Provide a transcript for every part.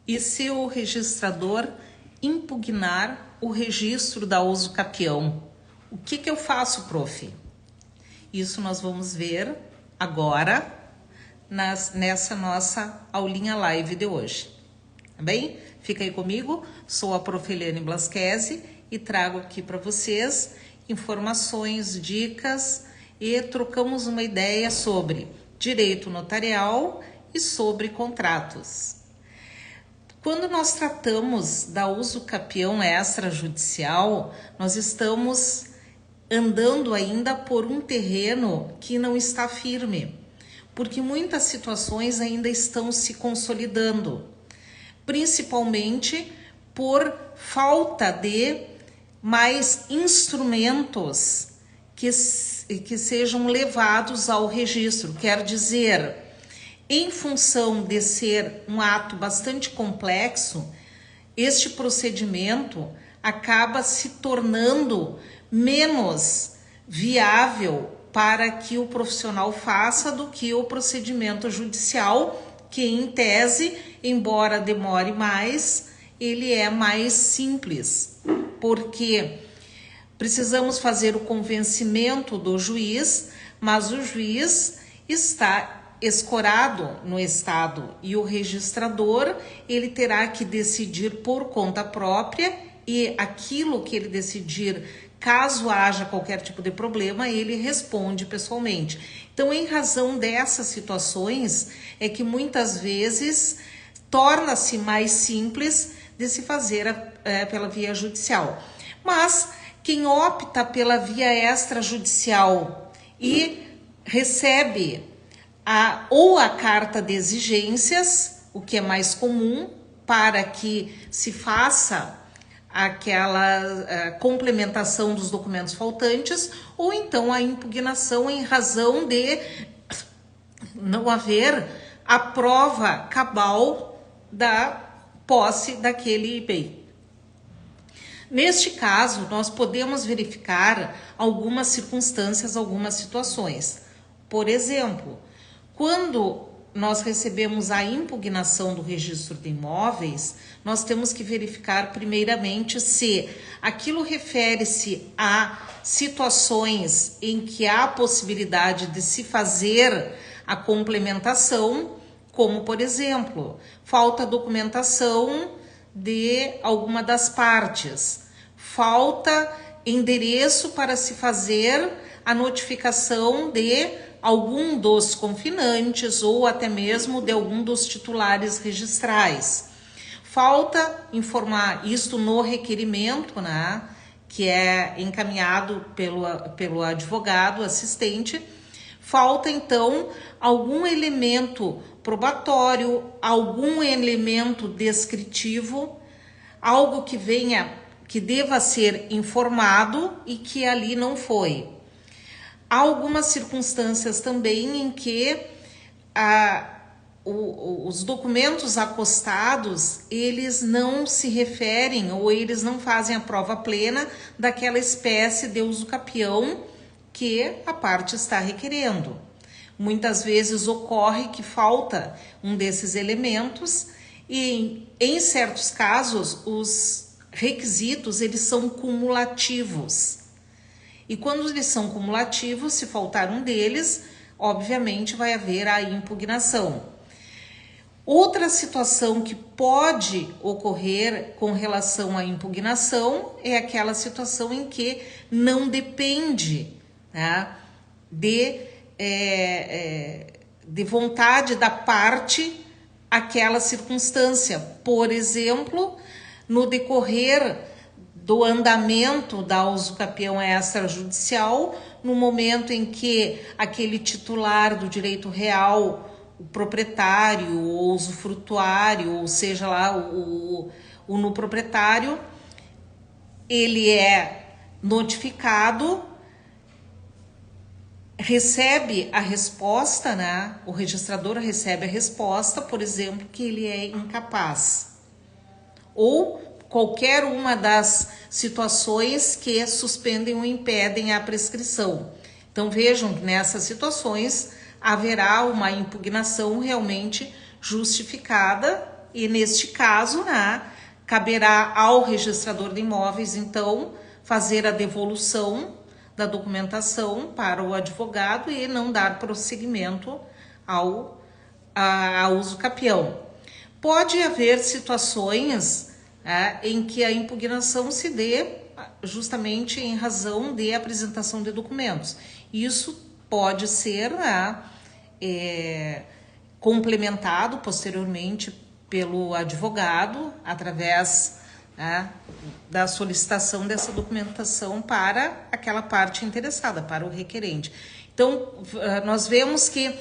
E se o registrador impugnar o registro da uso capião? O que eu faço, prof? Isso nós vamos ver agora nessa nossa aulinha live de hoje. Tá bem? Fica aí comigo, sou a prof. Eliane Blasquezi e trago aqui para vocês informações, dicas e trocamos uma ideia sobre direito notarial e sobre contratos. Quando nós tratamos da uso capião extrajudicial, nós estamos andando ainda por um terreno que não está firme, porque muitas situações ainda estão se consolidando, principalmente por falta de mais instrumentos que sejam levados ao registro. Quer dizer, em função de ser um ato bastante complexo, este procedimento acaba se tornando menos viável para que o profissional faça do que o procedimento judicial, que em tese, embora demore mais, ele é mais simples, porque precisamos fazer o convencimento do juiz, mas o juiz está escorado no estado e o registrador, ele terá que decidir por conta própria e aquilo que ele decidir, caso haja qualquer tipo de problema, ele responde pessoalmente. Então, em razão dessas situações, é que muitas vezes torna-se mais simples de se fazer pela via judicial. Mas quem opta pela via extrajudicial e recebe ou a carta de exigências, o que é mais comum, para que se faça aquela complementação dos documentos faltantes, ou então a impugnação em razão de não haver a prova cabal da posse daquele bem. Neste caso, nós podemos verificar algumas circunstâncias, algumas situações. Por exemplo, quando nós recebemos a impugnação do registro de imóveis, nós temos que verificar primeiramente se aquilo refere-se a situações em que há possibilidade de se fazer a complementação, como por exemplo, falta documentação de alguma das partes, falta endereço para se fazer a notificação de algum dos confinantes ou até mesmo de algum dos titulares registrais. Falta informar isto no requerimento, né, que é encaminhado pelo advogado assistente. Falta, então, algum elemento probatório, algum elemento descritivo, algo que deva ser informado e que ali não foi. Há algumas circunstâncias também em que os documentos acostados, eles não se referem ou eles não fazem a prova plena daquela espécie de uso capião que a parte está requerendo. Muitas vezes ocorre que falta um desses elementos e, em certos casos, os requisitos eles são cumulativos. E quando eles são cumulativos, se faltar um deles, obviamente vai haver a impugnação. Outra situação que pode ocorrer com relação à impugnação é aquela situação em que não depende, né, de vontade da parte aquela circunstância. Por exemplo, no decorrer do andamento da uso capião extrajudicial, no momento em que aquele titular do direito real, o proprietário, ou usufrutuário, ou seja lá, o no proprietário, ele é notificado, recebe a resposta, né? O registrador recebe a resposta, por exemplo, que ele é incapaz. Ou qualquer uma das situações que suspendem ou impedem a prescrição. Então vejam que nessas situações haverá uma impugnação realmente justificada e neste caso, né, caberá ao registrador de imóveis, então, fazer a devolução da documentação para o advogado e não dar prosseguimento ao uso capião. Pode haver situações em que a impugnação se dê justamente em razão de apresentação de documentos. Isso pode ser complementado posteriormente pelo advogado através da solicitação dessa documentação para aquela parte interessada, para o requerente. Então, nós vemos que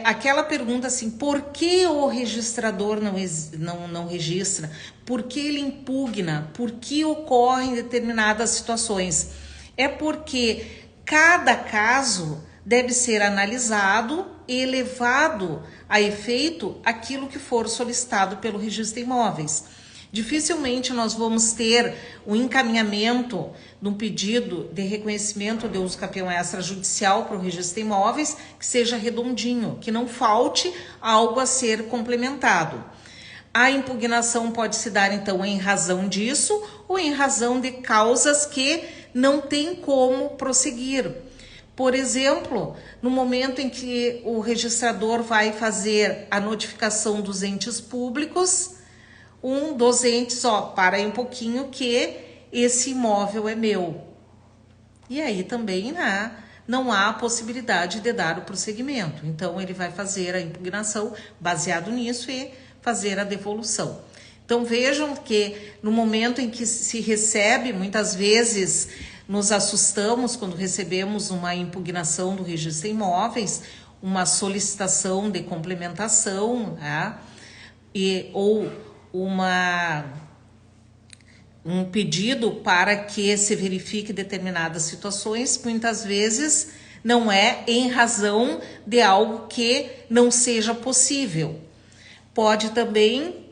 aquela pergunta assim, por que o registrador não registra? Por que ele impugna? Por que ocorrem determinadas situações? É porque cada caso deve ser analisado e levado a efeito aquilo que for solicitado pelo registro de imóveis. Dificilmente nós vamos ter um encaminhamento de um pedido de reconhecimento de uso capião extrajudicial para o registro de imóveis que seja redondinho, que não falte algo a ser complementado. A impugnação pode se dar, então, em razão disso ou em razão de causas que não tem como prosseguir. Por exemplo, no momento em que o registrador vai fazer a notificação dos entes públicos, um dos entes, para aí um pouquinho que esse imóvel é meu. E aí também não há possibilidade de dar o prosseguimento. Então, ele vai fazer a impugnação baseado nisso e fazer a devolução. Então, vejam que no momento em que se recebe, muitas vezes nos assustamos quando recebemos uma impugnação do registro de imóveis, uma solicitação de complementação, ou um pedido para que se verifique determinadas situações, muitas vezes não é em razão de algo que não seja possível. Pode também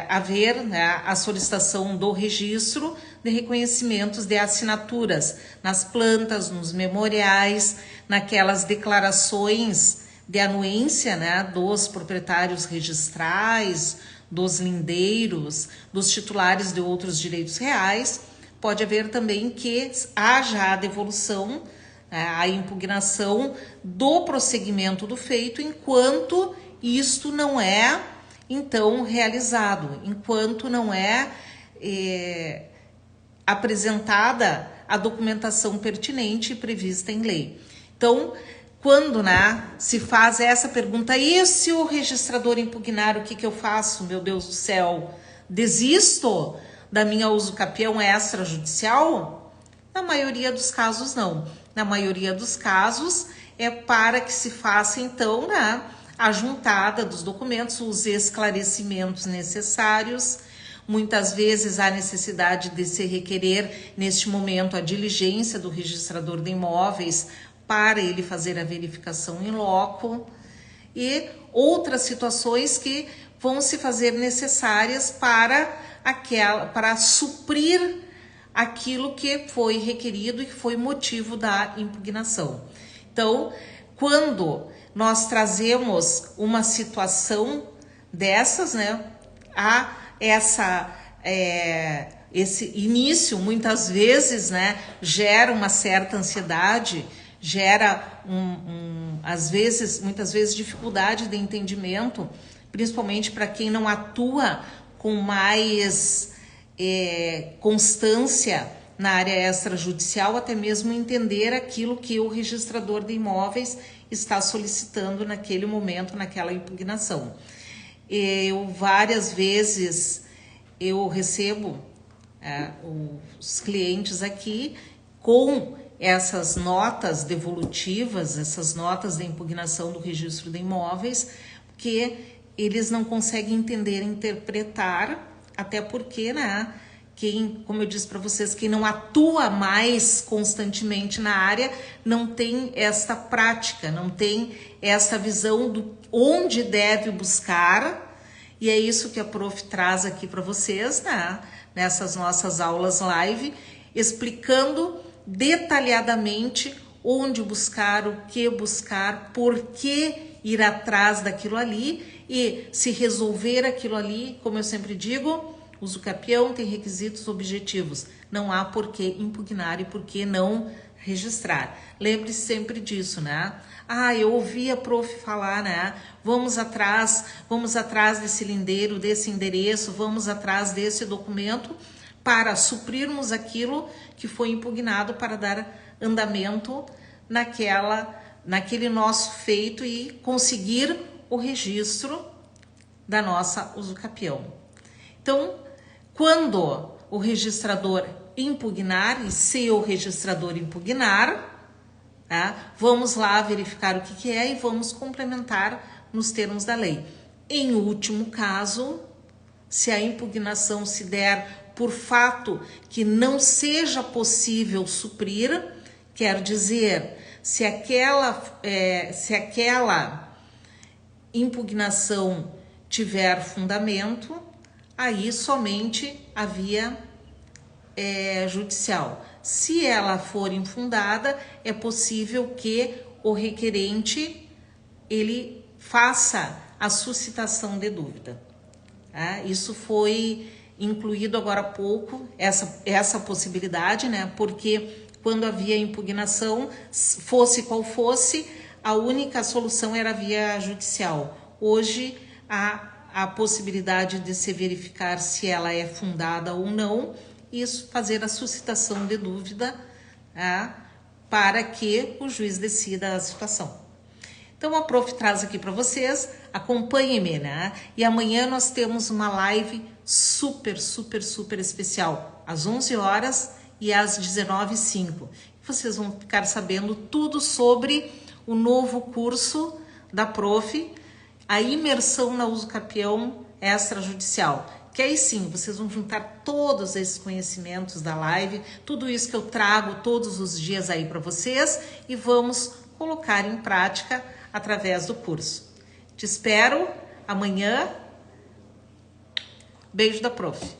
haver a solicitação do registro de reconhecimentos de assinaturas nas plantas, nos memoriais, naquelas declarações de anuência dos proprietários registrais, dos lindeiros, dos titulares de outros direitos reais. Pode haver também que haja a devolução, a impugnação do prosseguimento do feito enquanto isto não é, então, realizado, enquanto não é apresentada a documentação pertinente prevista em lei. Então, quando se faz essa pergunta, e se o registrador impugnar, o que eu faço? Meu Deus do céu, desisto da minha uso capião extrajudicial? Na maioria dos casos, não. Na maioria dos casos, é para que se faça, então, a juntada dos documentos, os esclarecimentos necessários. Muitas vezes há necessidade de se requerer, neste momento, a diligência do registrador de imóveis para ele fazer a verificação in loco e outras situações que vão se fazer necessárias para suprir aquilo que foi requerido e que foi motivo da impugnação. Então, quando nós trazemos uma situação dessas, há esse início, muitas vezes, gera uma certa ansiedade, gera muitas vezes dificuldade de entendimento, principalmente para quem não atua com mais constância na área extrajudicial, até mesmo entender aquilo que o registrador de imóveis está solicitando naquele momento, naquela impugnação. Várias vezes eu recebo os clientes aqui com essas notas devolutivas, essas notas de impugnação do registro de imóveis, que eles não conseguem entender, interpretar, até porque, como eu disse para vocês, quem não atua mais constantemente na área não tem esta prática, não tem essa visão do onde deve buscar, e é isso que a Prof traz aqui para vocês, nessas nossas aulas live, explicando detalhadamente onde buscar, o que buscar, por que ir atrás daquilo ali e se resolver aquilo ali, como eu sempre digo, uso capião tem requisitos objetivos. Não há por que impugnar e por que não registrar. Lembre-se sempre disso, né? Ah, eu ouvi a prof falar, né? Vamos atrás desse lindeiro, desse endereço, vamos atrás desse documento para suprirmos aquilo que foi impugnado, para dar andamento naquele nosso feito e conseguir o registro da nossa usucapião. Então, quando o registrador impugnar, e se o registrador impugnar, tá? Vamos lá verificar o que é e vamos complementar nos termos da lei. Em último caso, se a impugnação se der por fato que não seja possível suprir, quer dizer, se aquela impugnação tiver fundamento, aí somente a via judicial. Se ela for infundada, é possível que o requerente ele faça a suscitação de dúvida. Tá? Isso foi incluído agora há pouco, essa possibilidade, né? Porque quando havia impugnação, fosse qual fosse, a única solução era a via judicial. Hoje, há a possibilidade de se verificar se ela é fundada ou não, isso fazer a suscitação de dúvida, tá? Para que o juiz decida a situação. Então a prof traz aqui para vocês, acompanhem-me, né? E amanhã nós temos uma live super especial, às 11 horas e às 19h05. Vocês vão ficar sabendo tudo sobre o novo curso da prof, a imersão na usucapião extrajudicial. Que aí sim, vocês vão juntar todos esses conhecimentos da live, tudo isso que eu trago todos os dias aí para vocês e vamos colocar em prática através do curso. Te espero amanhã. Beijo da prof.